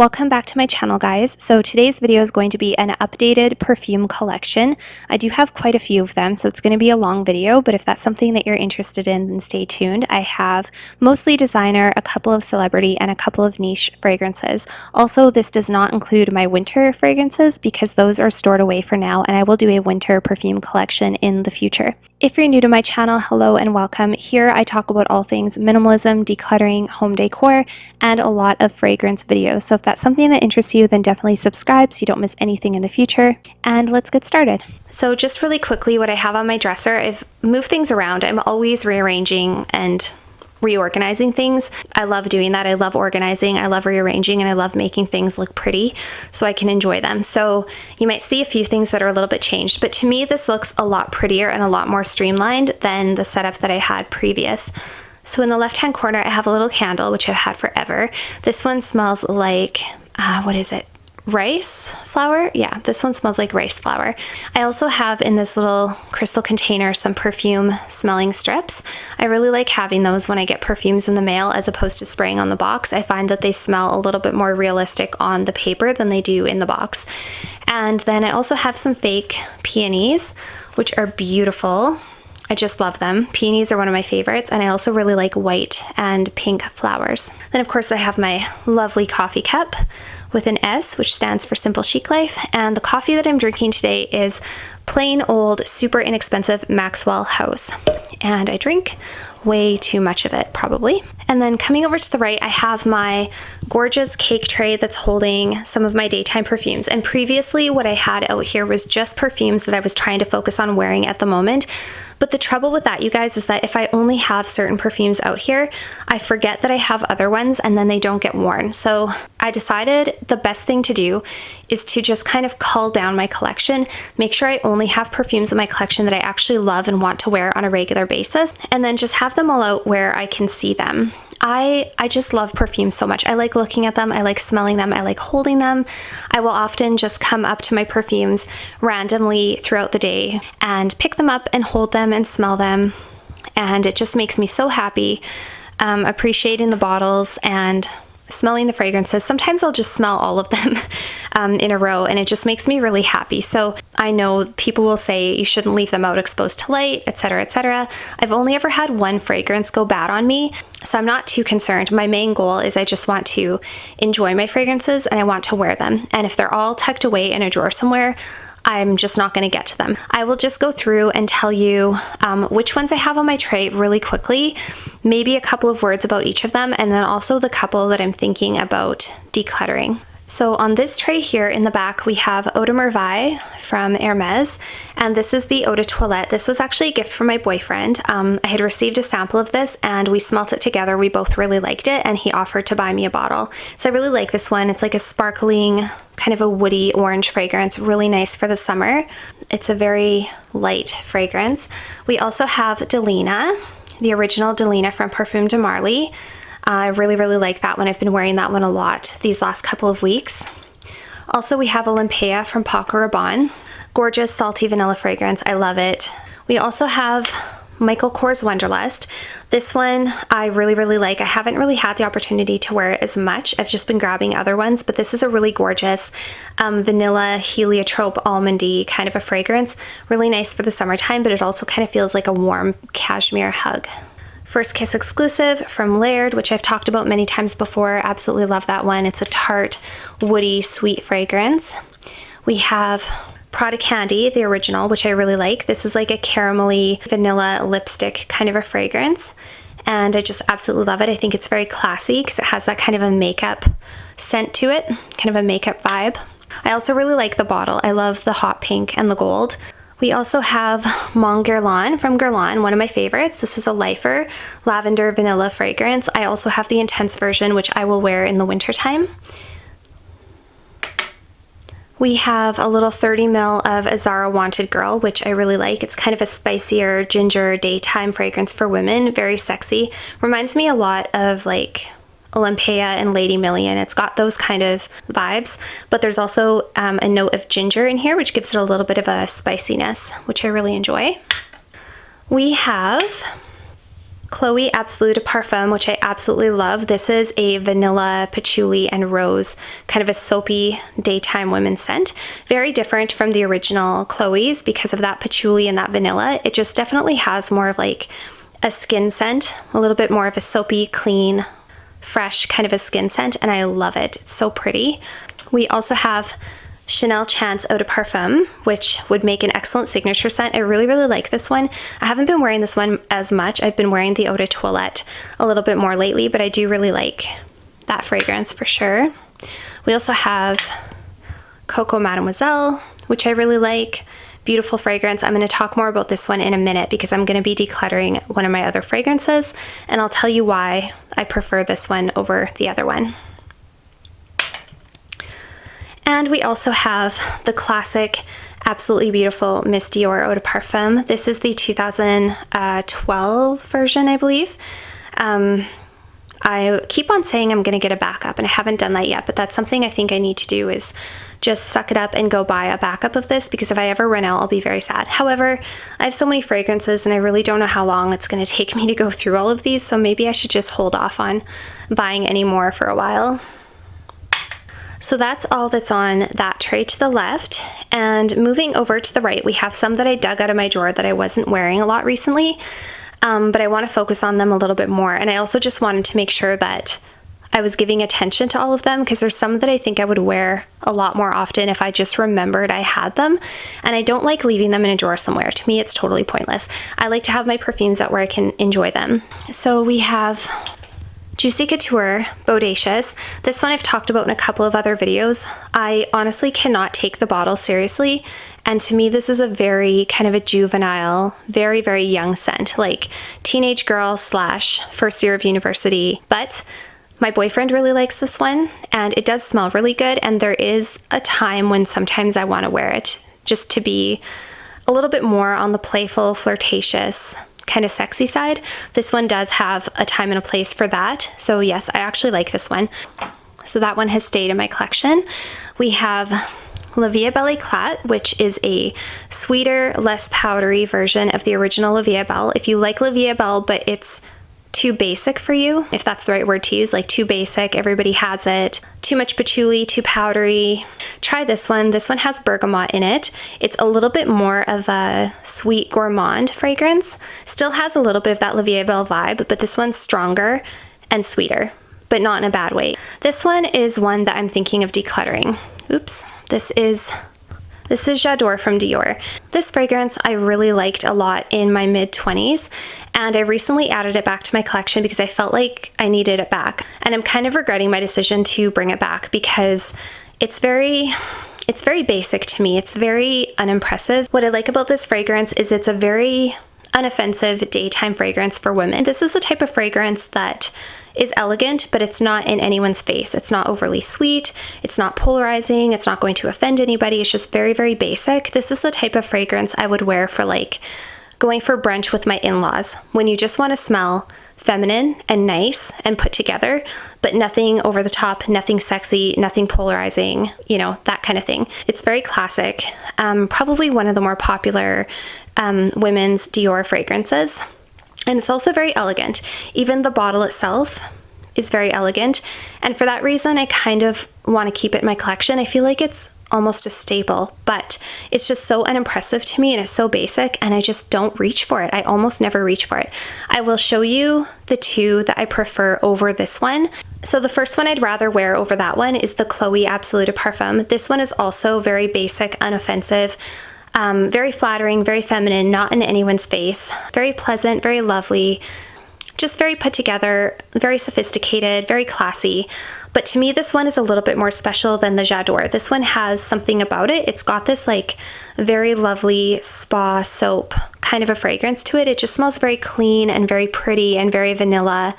Welcome back to my channel, guys. So today's video is going to be an updated perfume collection. I do have quite a few of them, so it's going to be a long video, but if that's something that you're interested in, then stay tuned. I have mostly designer, a couple of celebrity, and a couple of niche fragrances. Also, this does not include my winter fragrances because those are stored away for now, and I will do a winter perfume collection in the future. If you're new to my channel, hello and welcome. Here I talk about all things minimalism, decluttering, home decor, and a lot of fragrance videos. So if that's something that interests you, then definitely subscribe so you don't miss anything in the future. And let's get started. So just really quickly, what I have on my dresser, I've moved things around. I'm always rearranging and reorganizing things. I love doing that. I love organizing, I love rearranging, and I love making things look pretty so I can enjoy them. So you might see a few things that are a little bit changed, but to me this looks a lot prettier and a lot more streamlined than the setup that I had previous. So in the left hand corner I have a little candle, which I've had forever. This one smells like, what is it? Rice flour? Yeah, this one smells like rice flour. I also have in this little crystal container some perfume smelling strips. I really like having those when I get perfumes in the mail as opposed to spraying on the box. I find that they smell a little bit more realistic on the paper than they do in the box. And then I also have some fake peonies, which are beautiful. I just love them. Peonies are one of my favorites, and I also really like white and pink flowers. Then of course I have my lovely coffee cup with an S, which stands for Simple Chic Life, and the coffee that I'm drinking today is plain old, super inexpensive Maxwell House, and I drink way too much of it probably. And then coming over to the right, I have my gorgeous cake tray that's holding some of my daytime perfumes. And previously what I had out here was just perfumes that I was trying to focus on wearing at the moment. But the trouble with that, you guys, is that if I only have certain perfumes out here, I forget that I have other ones and then they don't get worn. So I decided the best thing to do is to just kind of cull down my collection, make sure I only have perfumes in my collection that I actually love and want to wear on a regular basis, and then just have them all out where I can see them. I just love perfumes so much. I like looking at them, I like smelling them, I like holding them. I will often just come up to my perfumes randomly throughout the day and pick them up and hold them and smell them, and it just makes me so happy, appreciating the bottles and smelling the fragrances. Sometimes I'll just smell all of them in a row, and it just makes me really happy. So I know people will say you shouldn't leave them out exposed to light, etc., etc. I've only ever had one fragrance go bad on me, so I'm not too concerned. My main goal is I just want to enjoy my fragrances and I want to wear them. And if they're all tucked away in a drawer somewhere, I'm just not going to get to them. I will just go through and tell you which ones I have on my tray really quickly, maybe a couple of words about each of them, and then also the couple that I'm thinking about decluttering. So on this tray here in the back, we have Eau de Merveille from Hermes, and this is the Eau de Toilette. This was actually a gift from my boyfriend. I had received a sample of this and we smelt it together. We both really liked it, and he offered to buy me a bottle. So I really like this one. It's like a sparkling, kind of a woody orange fragrance, really nice for the summer. It's a very light fragrance. We also have Delina, the original Delina from Perfume de Marly. I really like that one. I've been wearing that one a lot these last couple of weeks. Also, we have Olympia from Paco Rabanne. Gorgeous salty vanilla fragrance. I love it. We also have Michael Kors Wonderlust. This one I really like. I haven't really had the opportunity to wear it as much. I've just been grabbing other ones, but this is a really gorgeous vanilla heliotrope almondy kind of a fragrance. Really nice for the summertime, but it also kind of feels like a warm cashmere hug. First Kiss exclusive from Laird, which I've talked about many times before. Absolutely love that one. It's a tart, woody, sweet fragrance. We have Prada Candy, the original, which I really like. This is like a caramelly vanilla lipstick kind of a fragrance, and I just absolutely love it. I think it's very classy because it has that kind of a makeup scent to it, kind of a makeup vibe. I also really like the bottle. I love the hot pink and the gold. We also have Mon Guerlain from Guerlain, one of my favorites. This is a lifer, lavender vanilla fragrance. I also have the intense version, which I will wear in the wintertime. We have a little 30 ml of Azara Wanted Girl, which I really like. It's kind of a spicier ginger daytime fragrance for women, very sexy. Reminds me a lot of like Olympia and Lady Million. It's got those kind of vibes, but there's also a note of ginger in here, which gives it a little bit of a spiciness, which I really enjoy. We have Chloe Absolute Parfum, which I absolutely love. This is a vanilla, patchouli, and rose, kind of a soapy daytime women's scent. Very different from the original Chloe's because of that patchouli and that vanilla. It just definitely has more of like a skin scent, a little bit more of a soapy, clean, fresh kind of a skin scent, and I love it. It's so pretty. We also have Chanel Chance Eau de Parfum, which would make an excellent signature scent. I really, really like this one. I haven't been wearing this one as much. I've been wearing the Eau de Toilette a little bit more lately, but I do really like that fragrance for sure. We also have Coco Mademoiselle, which I really like. Beautiful fragrance. I'm going to talk more about this one in a minute because I'm going to be decluttering one of my other fragrances, and I'll tell you why I prefer this one over the other one. And we also have the classic, absolutely beautiful Miss Dior Eau de Parfum. This is the 2012 version, I believe. I keep on saying I'm going to get a backup, and I haven't done that yet, but that's something I think I need to do, is just suck it up and go buy a backup of this, because if I ever run out, I'll be very sad. However, I have so many fragrances and I really don't know how long it's going to take me to go through all of these, so maybe I should just hold off on buying any more for a while. So that's all that's on that tray to the left. And moving over to the right, we have some that I dug out of my drawer that I wasn't wearing a lot recently, but I want to focus on them a little bit more. And I also just wanted to make sure that I was giving attention to all of them, because there's some that I think I would wear a lot more often if I just remembered I had them. And I don't like leaving them in a drawer somewhere. To me, it's totally pointless. I like to have my perfumes out where I can enjoy them. So we have Juicy Couture Bodacious. This one I've talked about in a couple of other videos. I honestly cannot take the bottle seriously, and to me this is a very kind of a juvenile, very, very young scent, like teenage girl slash first year of university. But my boyfriend really likes this one, and it does smell really good, and there is a time when sometimes I want to wear it just to be a little bit more on the playful, flirtatious, kind of sexy side. This one does have a time and a place for that. So yes, I actually like this one. So that one has stayed in my collection. We have La Vie Belle Éclate, which is a sweeter, less powdery version of the original La Vie Belle. If you like La Vie Belle, but it's too basic for you, if that's the right word to use, like too basic, everybody has it, too much patchouli, too powdery, try this one. This one has bergamot in it. It's a little bit more of a sweet gourmand fragrance. Still has a little bit of that La Vie Belle vibe, but this one's stronger and sweeter, but not in a bad way. This one is one that I'm thinking of decluttering. Oops. This is J'adore from Dior. This fragrance I really liked a lot in my mid-20s, and I recently added it back to my collection because I felt like I needed it back. And I'm kind of regretting my decision to bring it back because it's very basic to me. It's very unimpressive. What I like about this fragrance is it's a very unoffensive daytime fragrance for women. This is the type of fragrance that is elegant, but it's not in anyone's face. It's not overly sweet. It's not polarizing. It's not going to offend anybody. It's just very, very basic. This is the type of fragrance I would wear for like going for brunch with my in-laws, when you just want to smell feminine and nice and put together, but nothing over the top, nothing sexy, nothing polarizing, you know, that kind of thing. It's very classic. Probably one of the more popular women's Dior fragrances. And it's also very elegant. Even the bottle itself is very elegant. And for that reason, I kind of want to keep it in my collection. I feel like it's almost a staple, but it's just so unimpressive to me and it's so basic, and I just don't reach for it. I almost never reach for it. I will show you the two that I prefer over this one. So the first one I'd rather wear over that one is the Chloe Absolute Parfum. This one is also very basic, unoffensive, very flattering, very feminine, not in anyone's face, very pleasant, very lovely, just very put together, very sophisticated, very classy. But to me, this one is a little bit more special than the J'adore. This one has something about it. It's got this like very lovely spa soap kind of a fragrance to it. It just smells very clean and very pretty and very vanilla,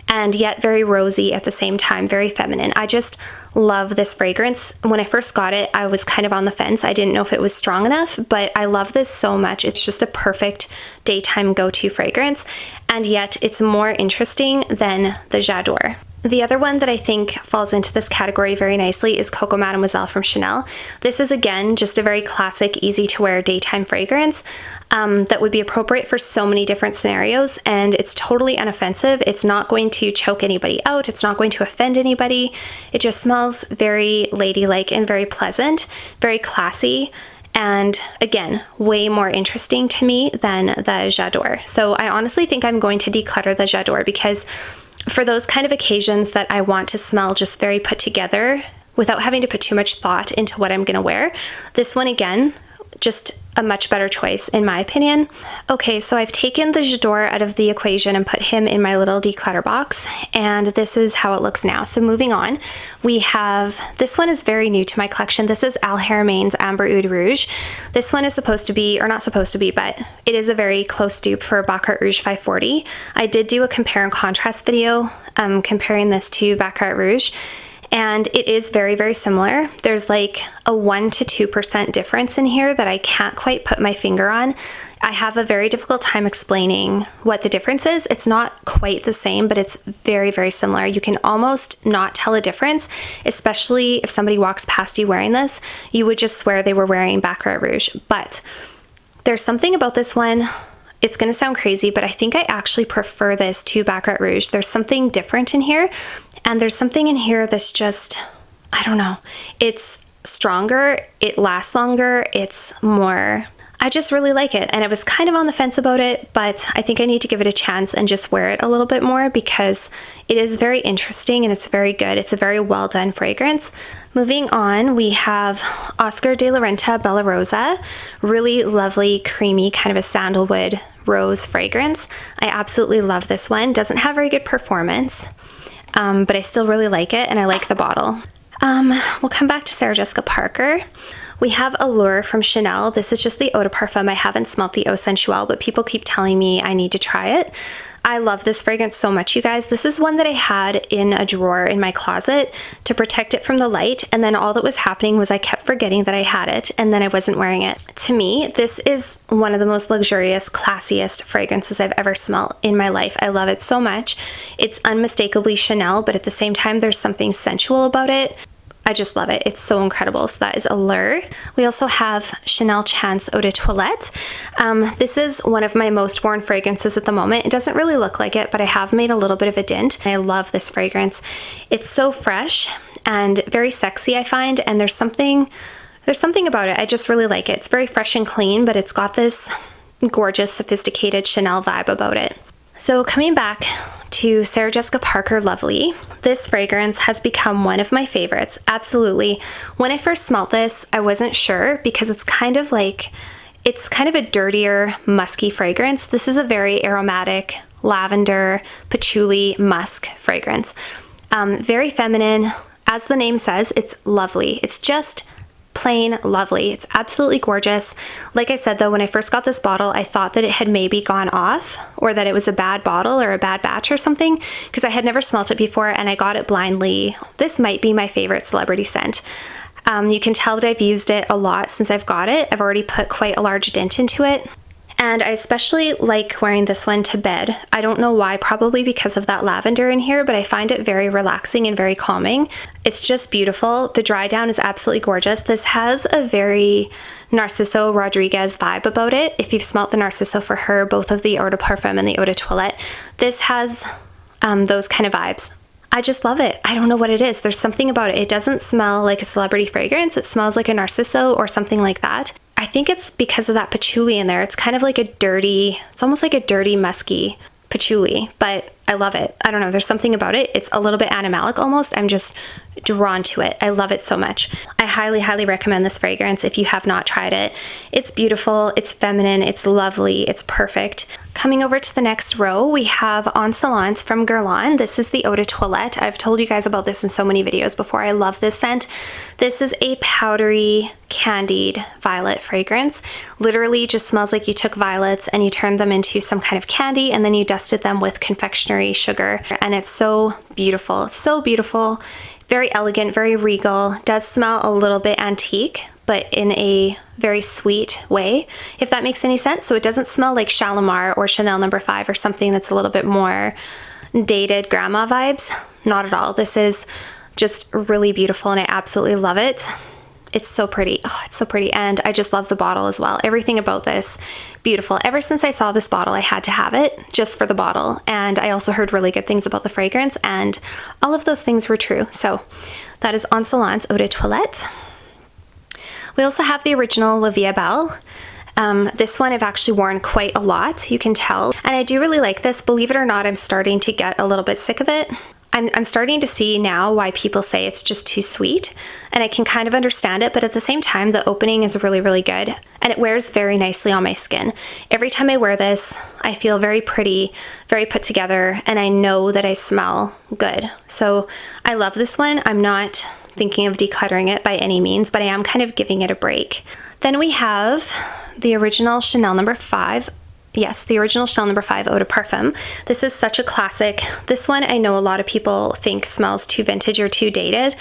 and yet very rosy at the same time, very feminine. I just love this fragrance. When I first got it, I was kind of on the fence. I didn't know if it was strong enough, but I love this so much. It's just a perfect daytime go-to fragrance. and yet it's more interesting than the J'adore. The other one that I think falls into this category very nicely is Coco Mademoiselle from Chanel. This is again just a very classic, easy to wear daytime fragrance that would be appropriate for so many different scenarios, and it's totally inoffensive. It's not going to choke anybody out. It's not going to offend anybody. It just smells very ladylike and very pleasant, very classy. And again, way more interesting to me than the J'adore. So I honestly think I'm going to declutter the J'adore, because for those kind of occasions that I want to smell just very put together without having to put too much thought into what I'm going to wear, this one again, just a much better choice in my opinion. Okay, so I've taken the J'adore out of the equation and put him in my little declutter box, and this is how it looks now. So moving on, we have, this one is very new to my collection. This is Al Haramain's Amber Oud Rouge. This one is supposed to be, or not supposed to be, but it is a very close dupe for Baccarat Rouge 540. I did do a compare and contrast video comparing this to Baccarat Rouge, and it is very, very similar. There's like a 1 to 2% difference in here that I can't quite put my finger on. I have a very difficult time explaining what the difference is. It's not quite the same, but it's very, very similar. You can almost not tell a difference, especially if somebody walks past you wearing this. You would just swear they were wearing Baccarat Rouge. But there's something about this one. It's gonna sound crazy, but I think I actually prefer this to Baccarat Rouge. There's something different in here. And there's something in here that's just, I don't know, it's stronger, it lasts longer, it's more, I just really like it. And I was kind of on the fence about it, but I think I need to give it a chance and just wear it a little bit more, because it is very interesting and it's very good. It's a very well done fragrance. Moving on, we have Oscar de la Renta Bella Rosa, really lovely, creamy, kind of a sandalwood rose fragrance. I absolutely love this one. Doesn't have very good performance, but I still really like it, and I like the bottle. We'll come back to Sarah Jessica Parker. We have Allure from Chanel. This is just the eau de parfum. I haven't smelt the Eau Sensuelle, but people keep telling me I need to try it. I love this fragrance so much, you guys. This is one that I had in a drawer in my closet to protect it from the light, and then all that was happening was I kept forgetting that I had it, and then I wasn't wearing it. To me, this is one of the most luxurious, classiest fragrances I've ever smelled in my life. I love it so much. It's unmistakably Chanel, but at the same time, there's something sensual about it. I just love it. It's so incredible. So that is Allure. We also have Chanel Chance Eau de Toilette. This is one of my most worn fragrances at the moment. It doesn't really look like it, but I have made a little bit of a dent. I love this fragrance. It's so fresh and very sexy, I find, and there's something about it. I just really like it. It's very fresh and clean, but it's got this gorgeous, sophisticated Chanel vibe about it. So coming back to Sarah Jessica Parker Lovely, this fragrance has become one of my favorites, absolutely. When I first smelled this, I wasn't sure, because it's kind of a dirtier, musky fragrance. This is a very aromatic, lavender, patchouli, musk fragrance. Very feminine. As the name says, it's lovely. It's just plain lovely. It's absolutely gorgeous. Like I said though, when I first got this bottle, I thought that it had maybe gone off, or that it was a bad bottle or a bad batch or something, because I had never smelt it before and I got it blindly. This might be my favorite celebrity scent. You can tell that I've used it a lot since I've got it. I've already put quite a large dent into it. And I especially like wearing this one to bed. I don't know why, probably because of that lavender in here, but I find it very relaxing and very calming. It's just beautiful. The dry down is absolutely gorgeous. This has a very Narciso Rodriguez vibe about it. If you've smelt the Narciso for her, both of the Eau de Parfum and the Eau de Toilette, this has those kind of vibes. I just love it. I don't know what it is. There's something about it. It doesn't smell like a celebrity fragrance. It smells like a Narciso or something like that. I think it's because of that patchouli in there. It's kind of like a dirty, it's almost like a dirty, musky patchouli, but I love it. I don't know, there's something about it. It's a little bit animalic almost. I'm just drawn to it. I love it so much. I highly, highly recommend this fragrance if you have not tried it. It's beautiful, it's feminine, it's lovely, it's perfect. Coming over to the next row, we have Insolence from Guerlain. This is the Eau de Toilette. I've told you guys about this in so many videos before. I love this scent. This is a powdery, candied violet fragrance. Literally just smells like you took violets and you turned them into some kind of candy, and then you dusted them with confectionery sugar. And it's so beautiful. It's so beautiful. Very elegant, very regal. Does smell a little bit antique, but in a very sweet way, if that makes any sense. So it doesn't smell like Shalimar or Chanel No. 5 or something that's a little bit more dated grandma vibes. Not at all. This is just really beautiful and I absolutely love it. It's so pretty. Oh, it's so pretty. And I just love the bottle as well. Everything about this, beautiful. Ever since I saw this bottle, I had to have it just for the bottle. And I also heard really good things about the fragrance, and all of those things were true. So that is Insolence Eau de Toilette. We also have the original La Vie Belle. This one I've actually worn quite a lot, you can tell. And I do really like this. Believe it or not, I'm starting to get a little bit sick of it. I'm starting to see now why people say it's just too sweet, and I can kind of understand it, but at the same time, the opening is really, really good, and it wears very nicely on my skin. Every time I wear this, I feel very pretty, very put together, and I know that I smell good. So I love this one. I'm not thinking of decluttering it by any means, but I am kind of giving it a break. Then we have the original Chanel No. 5. Yes, the original Chanel No. 5 Eau de Parfum. This is such a classic. This one I know a lot of people think smells too vintage or too dated.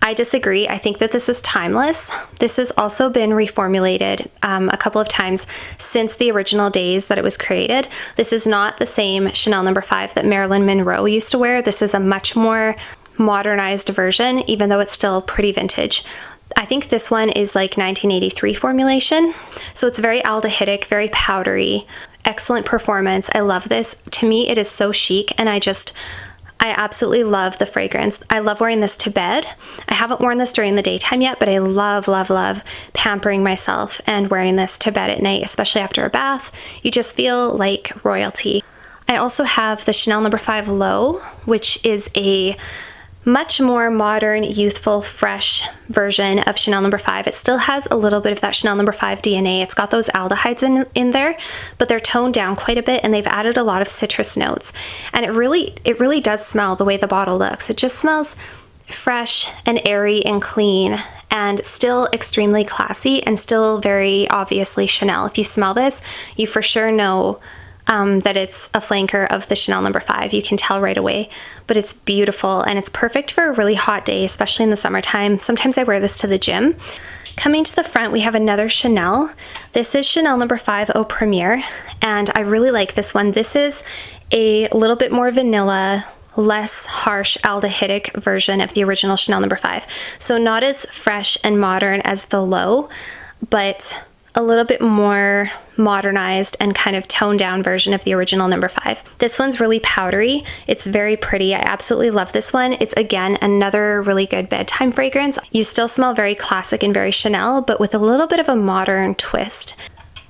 I disagree. I think that this is timeless. This has also been reformulated a couple of times since the original days that it was created. This is not the same Chanel No. 5 that Marilyn Monroe used to wear. This is a much more modernized version, even though it's still pretty vintage. I think this one is like 1983 formulation. So it's very aldehydic, very powdery, excellent performance. I love this. To me, it is so chic, and I absolutely love the fragrance. I love wearing this to bed. I haven't worn this during the daytime yet, but I love, love, love pampering myself and wearing this to bed at night, especially after a bath. You just feel like royalty. I also have the Chanel No. 5 Low, which is a much more modern, youthful, fresh version of Chanel No. 5. It still has a little bit of that Chanel No. 5 DNA. It's got those aldehydes in there, but they're toned down quite a bit, and they've added a lot of citrus notes. And it really does smell the way the bottle looks. It just smells fresh and airy and clean, and still extremely classy, and still very obviously Chanel. If you smell this, you for sure know that it's a flanker of the Chanel No. 5. You can tell right away, but it's beautiful and it's perfect for a really hot day, especially in the summertime. Sometimes I wear this to the gym. Coming to the front, we have another Chanel. This is Chanel No. 5 Eau Premiere, and I really like this one. This is a little bit more vanilla, less harsh aldehydic version of the original Chanel No. 5. So not as fresh and modern as the Low, but a little bit more modernized and kind of toned down version of the original No. 5. This one's really powdery. It's very pretty. I absolutely love this one. It's again another really good bedtime fragrance. You still smell very classic and very Chanel, but with a little bit of a modern twist.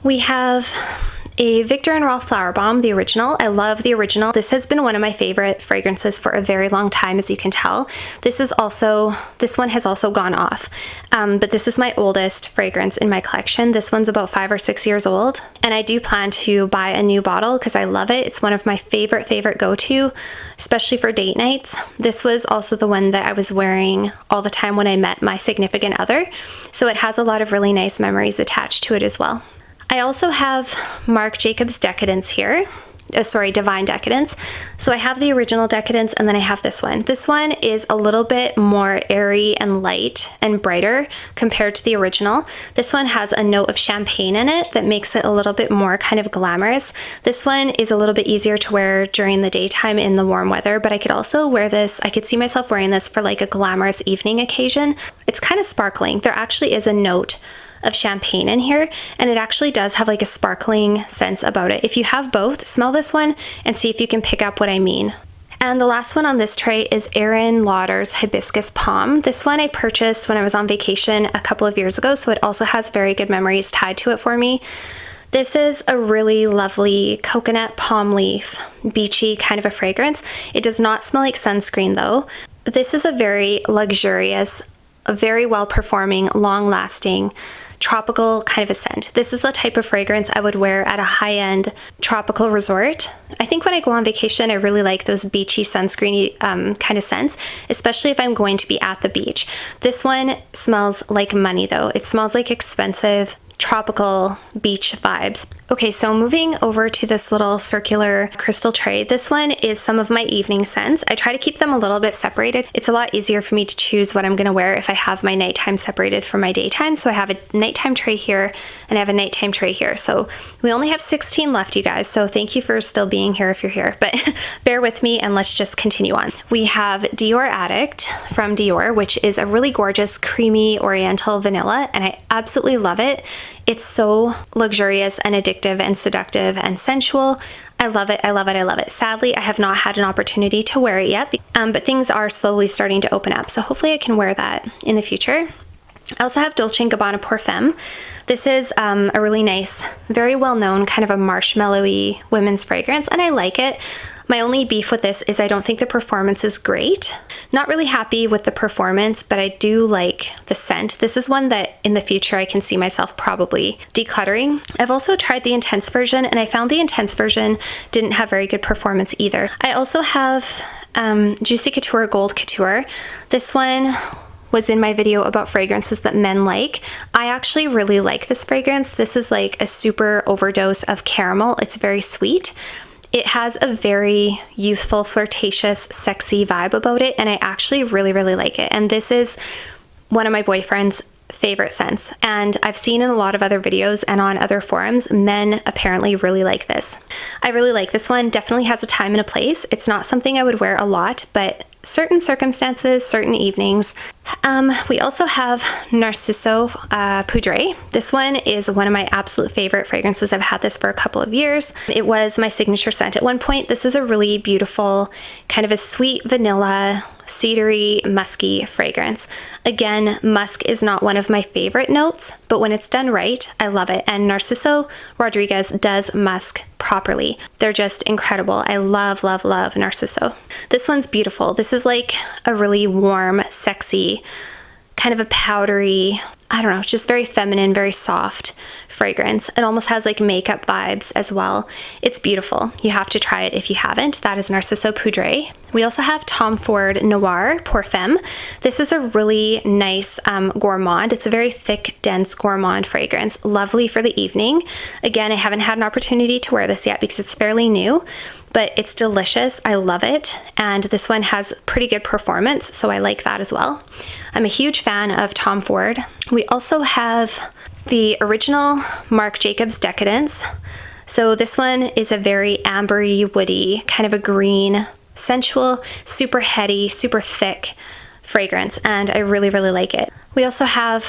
We have a Viktor and Rolf Flower Bomb, the original. I love the original. This has been one of my favorite fragrances for a very long time, as you can tell. This one has also gone off, but this is my oldest fragrance in my collection. This one's about 5 or 6 years old, and I do plan to buy a new bottle because I love it. It's one of my favorite go-to, especially for date nights. This was also the one that I was wearing all the time when I met my significant other, so it has a lot of really nice memories attached to it as well. I also have Marc Jacobs Decadence here. Divine Decadence. So I have the original Decadence, and then I have this one. This one is a little bit more airy and light and brighter compared to the original. This one has a note of champagne in it that makes it a little bit more kind of glamorous. This one is a little bit easier to wear during the daytime in the warm weather, but I could also wear this, I could see myself wearing this for like a glamorous evening occasion. It's kind of sparkling. There actually is a note of champagne in here, and it actually does have like a sparkling sense about it. If you have both, smell this one and see if you can pick up what I mean. And the last one on this tray is Erin Lauder's Hibiscus Palm. This one I purchased when I was on vacation a couple of years ago, so it also has very good memories tied to it for me. This is a really lovely coconut palm leaf, beachy kind of a fragrance. It does not smell like sunscreen though. This is a very luxurious, a very well-performing, long-lasting, tropical kind of a scent. This is the type of fragrance I would wear at a high-end tropical resort. I think when I go on vacation, I really like those beachy, sunscreeny kind of scents, especially if I'm going to be at the beach. This one smells like money though. It smells like expensive tropical beach vibes. Okay, so moving over to this little circular crystal tray, this one is some of my evening scents. I try to keep them a little bit separated. It's a lot easier for me to choose what I'm gonna wear if I have my nighttime separated from my daytime. So I have a nighttime tray here and I have a nighttime tray here. So we only have 16 left, you guys. So thank you for still being here if you're here, but bear with me and let's just continue on. We have Dior Addict from Dior, which is a really gorgeous creamy oriental vanilla, and I absolutely love it. It's so luxurious and addictive and seductive and sensual. I love it, I love it, I love it. Sadly, I have not had an opportunity to wear it yet, but things are slowly starting to open up, so hopefully I can wear that in the future. I also have Dolce & Gabbana Perfume. This is a really nice, very well-known kind of a marshmallowy women's fragrance, and I like it. My only beef with this is I don't think the performance is great. Not really happy with the performance, but I do like the scent. This is one that in the future I can see myself probably decluttering. I've also tried the intense version, and I found the intense version didn't have very good performance either. I also have Juicy Couture Gold Couture. This one was in my video about fragrances that men like. I actually really like this fragrance. This is like a super overdose of caramel. It's very sweet. It has a very youthful, flirtatious, sexy vibe about it, and I actually really, really like it. And this is one of my boyfriend's favorite scents, and I've seen in a lot of other videos and on other forums, men apparently really like this. I really like this one. Definitely has a time and a place. It's not something I would wear a lot, but certain circumstances, certain evenings. We also have Narciso Poudre. This one is one of my absolute favorite fragrances. I've had this for a couple of years. It was my signature scent at one point. This is a really beautiful, kind of a sweet vanilla, cedary, musky fragrance. Again, musk is not one of my favorite notes, but when it's done right, I love it. And Narciso Rodriguez does musk properly. They're just incredible. I love, love, love Narciso. This one's beautiful. This is like a really warm, sexy, kind of a powdery, I don't know, it's just very feminine, very soft fragrance. It almost has like makeup vibes as well. It's beautiful. You have to try it if you haven't. That is Narciso Poudre. We also have Tom Ford Noir Perfume. This is a really nice gourmand. It's a very thick, dense gourmand fragrance. Lovely for the evening. Again, I haven't had an opportunity to wear this yet because it's fairly new, but it's delicious. I love it. And this one has pretty good performance, so I like that as well. I'm a huge fan of Tom Ford. We also have the original Marc Jacobs Decadence. So this one is a very ambery, woody, kind of a green, sensual, super heady, super thick fragrance, and I really, really like it. We also have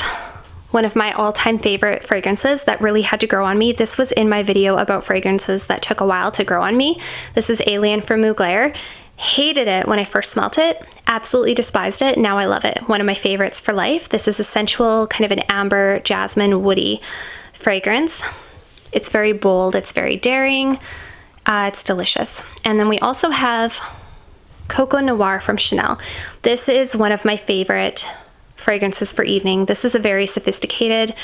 one of my all-time favorite fragrances that really had to grow on me. This was in my video about fragrances that took a while to grow on me. This is Alien from Mugler. Hated it when I first smelt it. Absolutely despised it. Now I love it. One of my favorites for life. This is a sensual, kind of an amber, jasmine, woody fragrance. It's very bold. It's very daring. It's delicious. And then we also have Coco Noir from Chanel. This is one of my favorite fragrances for evening. This is a very sophisticated,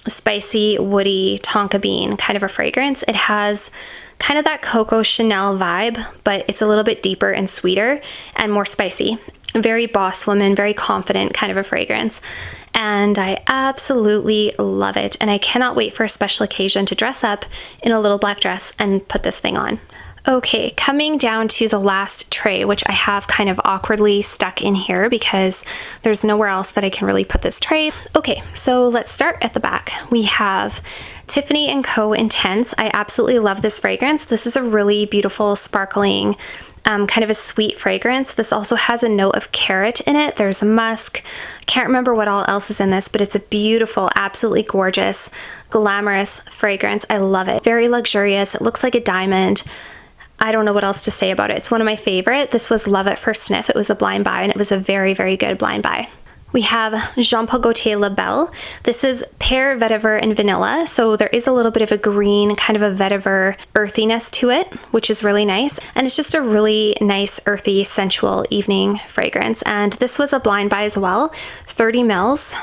spicy, woody tonka bean kind of a fragrance. It has kind of that Coco Chanel vibe, but it's a little bit deeper and sweeter and more spicy. Very boss woman, very confident kind of a fragrance. And I absolutely love it. And I cannot wait for a special occasion to dress up in a little black dress and put this thing on. Okay, coming down to the last tray, which I have kind of awkwardly stuck in here because there's nowhere else that I can really put this tray. Okay, so let's start at the back. We have Tiffany & Co. Intense. I absolutely love this fragrance. This is a really beautiful, sparkling, kind of a sweet fragrance. This also has a note of carrot in it. There's musk. I can't remember what all else is in this, but it's a beautiful, absolutely gorgeous, glamorous fragrance. I love it. Very luxurious. It looks like a diamond. I don't know what else to say about it. It's one of my favorite. This was Love at First Sniff. It was a blind buy, and it was a very, very good blind buy. We have Jean Paul Gaultier La Belle. This is pear, vetiver, and vanilla. So there is a little bit of a green, kind of a vetiver earthiness to it, which is really nice. And it's just a really nice, earthy, sensual evening fragrance. And this was a blind buy as well, 30 mils.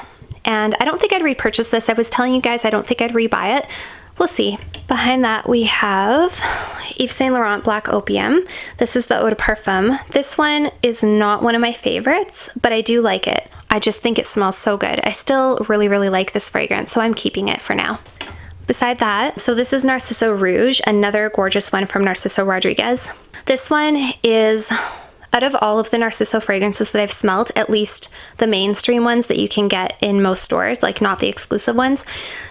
And I don't think I'd repurchase this. I was telling you guys I don't think I'd rebuy it. We'll see. Behind that we have Yves Saint Laurent Black Opium. This is the Eau de Parfum. This one is not one of my favorites, but I do like it. I just think it smells so good. I still really, really like this fragrance, so I'm keeping it for now. Beside that, so this is Narciso Rouge, another gorgeous one from Narciso Rodriguez. This one is, out of all of the Narciso fragrances that I've smelled, at least the mainstream ones that you can get in most stores, like not the exclusive ones,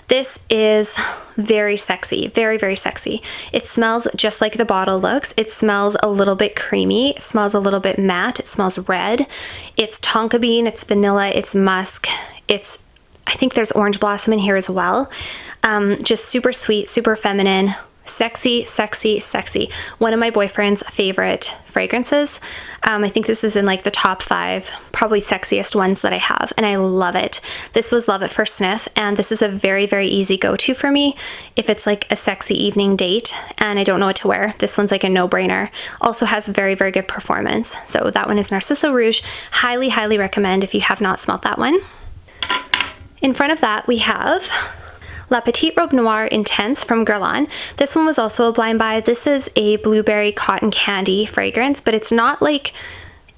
this is very sexy, very, very sexy. It smells just like the bottle looks. It smells a little bit creamy. It smells a little bit matte. It smells red. It's tonka bean, it's vanilla, it's musk. I think there's orange blossom in here as well. Just super sweet, super feminine, sexy, sexy, sexy. One of my boyfriend's favorite fragrances. I think this is in like the top 5, probably sexiest ones that I have, and I love it. This was Love at First Sniff, and this is a very, very easy go-to for me if it's like a sexy evening date and I don't know what to wear. This one's like a no-brainer. Also has very, very good performance. So that one is Narciso Rouge. Highly, highly recommend if you have not smelled that one. In front of that, we have La Petite Robe Noire Intense from Guerlain. This one was also a blind buy. This is a blueberry cotton candy fragrance, but it's not like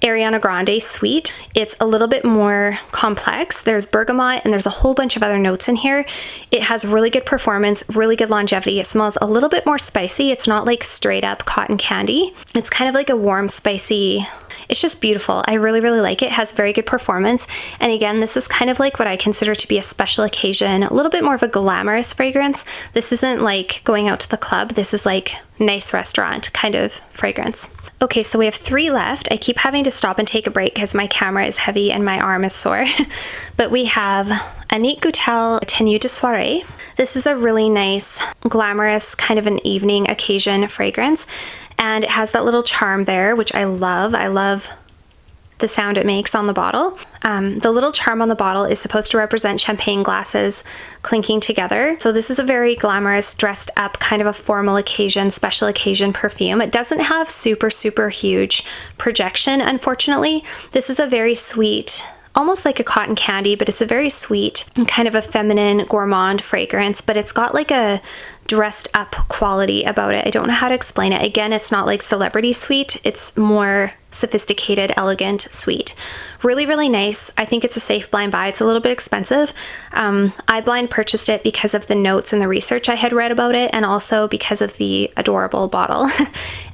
Ariana Grande sweet. It's a little bit more complex. There's bergamot and there's a whole bunch of other notes in here. It has really good performance, really good longevity. It smells a little bit more spicy. It's not like straight up cotton candy. It's kind of like a warm, spicy. It's just beautiful. I really, really like it. It has very good performance. And again, this is kind of like what I consider to be a special occasion, a little bit more of a glamorous fragrance. This isn't like going out to the club. This is like nice restaurant kind of fragrance. Okay, so we have 3 left. I keep having to stop and take a break because my camera is heavy and my arm is sore. But we have Annick Goutal Tenue de Soirée. This is a really nice, glamorous, kind of an evening occasion fragrance. And it has that little charm there, which I love. I love the sound it makes on the bottle. The little charm on the bottle is supposed to represent champagne glasses clinking together. So this is a very glamorous, dressed up, kind of a formal occasion, special occasion perfume. It doesn't have super, super huge projection, unfortunately. This is a very sweet, almost like a cotton candy, but it's a very sweet, kind of a feminine, gourmand fragrance, but it's got like a dressed up quality about it. I don't know how to explain it. Again, it's not like celebrity sweet. It's more sophisticated, elegant sweet. Really, really nice. I think it's a safe blind buy. It's a little bit expensive. I blind purchased it because of the notes and the research I had read about it, and also because of the adorable bottle.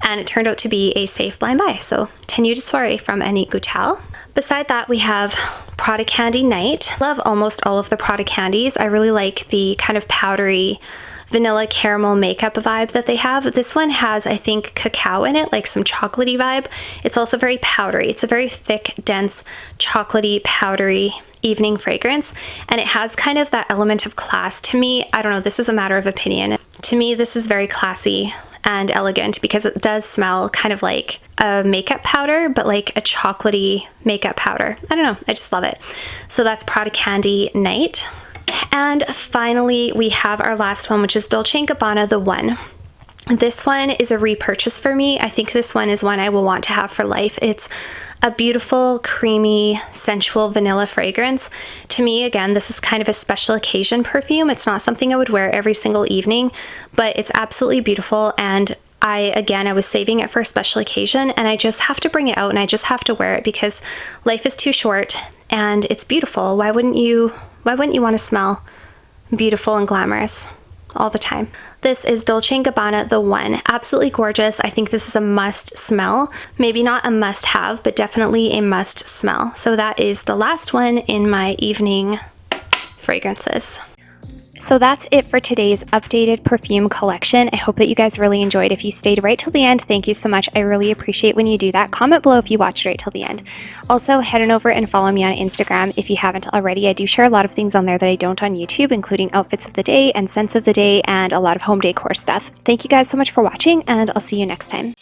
And it turned out to be a safe blind buy. So Tenue de Soirée from Annick Goutal. Beside that, we have Prada Candy Night. Love almost all of the Prada candies. I really like the kind of powdery vanilla caramel makeup vibe that they have. This one has, I think, cacao in it, like some chocolatey vibe. It's also very powdery. It's a very thick, dense, chocolatey, powdery evening fragrance, and it has kind of that element of class to me. I don't know, this is a matter of opinion. To me, this is very classy and elegant because it does smell kind of like a makeup powder, but like a chocolatey makeup powder. I don't know, I just love it. So that's Prada Candy Night. And finally, we have our last one, which is Dolce & Gabbana The One. This one is a repurchase for me. I think this one is one I will want to have for life. It's a beautiful, creamy, sensual vanilla fragrance. To me, again, this is kind of a special occasion perfume. It's not something I would wear every single evening, but it's absolutely beautiful. And I was saving it for a special occasion, and I just have to bring it out and I just have to wear it because life is too short and it's beautiful. Why wouldn't you want to smell beautiful and glamorous all the time? This is Dolce & Gabbana The One. Absolutely gorgeous. I think this is a must smell. Maybe not a must have, but definitely a must smell. So that is the last one in my evening fragrances. So that's it for today's updated perfume collection. I hope that you guys really enjoyed. If you stayed right till the end, thank you so much. I really appreciate when you do that. Comment below if you watched right till the end. Also, head on over and follow me on Instagram if you haven't already. I do share a lot of things on there that I don't on YouTube, including outfits of the day and scents of the day and a lot of home decor stuff. Thank you guys so much for watching, and I'll see you next time.